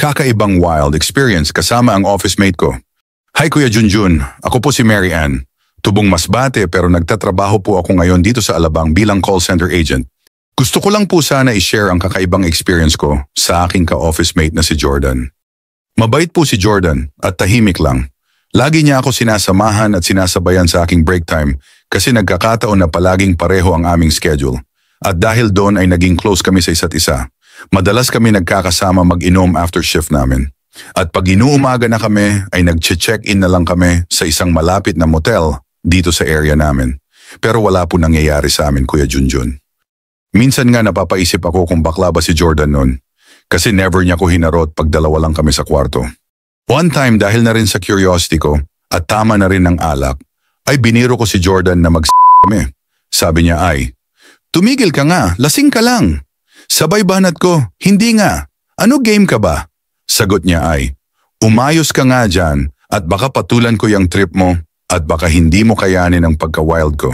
Kakaibang wild experience kasama ang office mate ko. Hi Kuya Junjun, ako po si Mary Ann. Tubong Masbate pero nagtatrabaho po ako ngayon dito sa Alabang bilang call center agent. Gusto ko lang po sana i-share ang kakaibang experience ko sa aking ka-office mate na si Jordan. Mabait po si Jordan at tahimik lang. Lagi niya ako sinasamahan at sinasabayan sa aking break time kasi nagkakataon na palaging pareho ang aming schedule. At dahil doon ay naging close kami sa isa't isa. Madalas kami nagkakasama mag-inom after shift namin. At pag inuumaga na kami ay nag-check-in na lang kami sa isang malapit na motel dito sa area namin. Pero wala po nangyayari sa amin Kuya Junjun. Minsan nga napapaisip ako kung bakla ba si Jordan noon. Kasi never niya ko hinarot pag dalawa lang kami sa kwarto. One time dahil na rin sa curiosity ko at tama na rin ng alak, ay biniro ko si Jordan na kami. Sabi niya ay, "Tumigil ka nga, lasing ka lang." Sabay banat ko, "Hindi nga. Ano game ka ba?" Sagot niya ay, "Umayos ka nga dyan at baka patulan ko yung trip mo at baka hindi mo kayanin ang pagka-wild ko."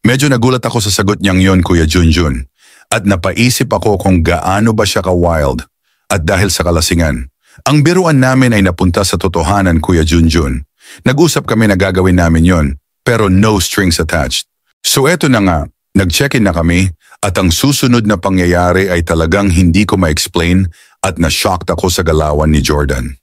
Medyo nagulat ako sa sagot niyang yon Kuya Junjun at napaisip ako kung gaano ba siya ka-wild at dahil sa kalasingan. Ang biruan namin ay napunta sa totohanan Kuya Junjun. Nag-usap kami na gagawin namin yon pero no strings attached. So eto na nga, nag-check-in na kami at ang susunod na pangyayari ay talagang hindi ko ma-explain at na-shocked ako sa galawan ni Jordan.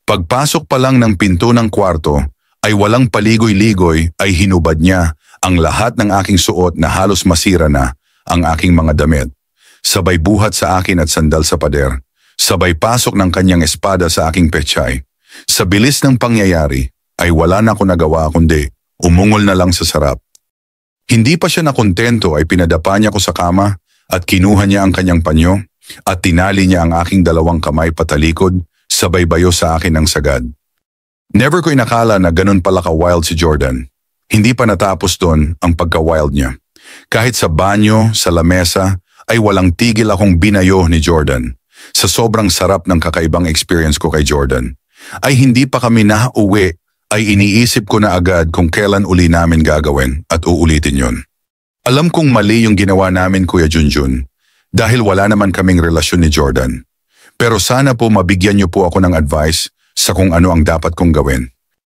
Pagpasok pa lang ng pinto ng kwarto ay walang paligoy-ligoy ay hinubad niya ang lahat ng aking suot na halos masira na ang aking mga damit. Sabay buhat sa akin at sandal sa pader. Sabay pasok ng kanyang espada sa aking pechay. Sa bilis ng pangyayari ay wala na ako nagawa kundi umungol na lang sa sarap. Hindi pa siya nakontento ay pinadapa niya ko sa kama at kinuha niya ang kanyang panyo at tinali niya ang aking dalawang kamay patalikod sabay bayo sa akin ng sagad. Never ko inakala na ganun pala ka-wild si Jordan. Hindi pa natapos doon ang pagka-wild niya. Kahit sa banyo, sa lamesa, ay walang tigil akong binayo ni Jordan. Sa sobrang sarap ng kakaibang experience ko kay Jordan, ay hindi pa kami nauwi ay iniisip ko na agad kung kailan uli namin gagawin at uulitin yon. Alam kong mali yung ginawa namin Kuya Junjun dahil wala naman kaming relasyon ni Jordan. Pero sana po mabigyan niyo po ako ng advice sa kung ano ang dapat kong gawin.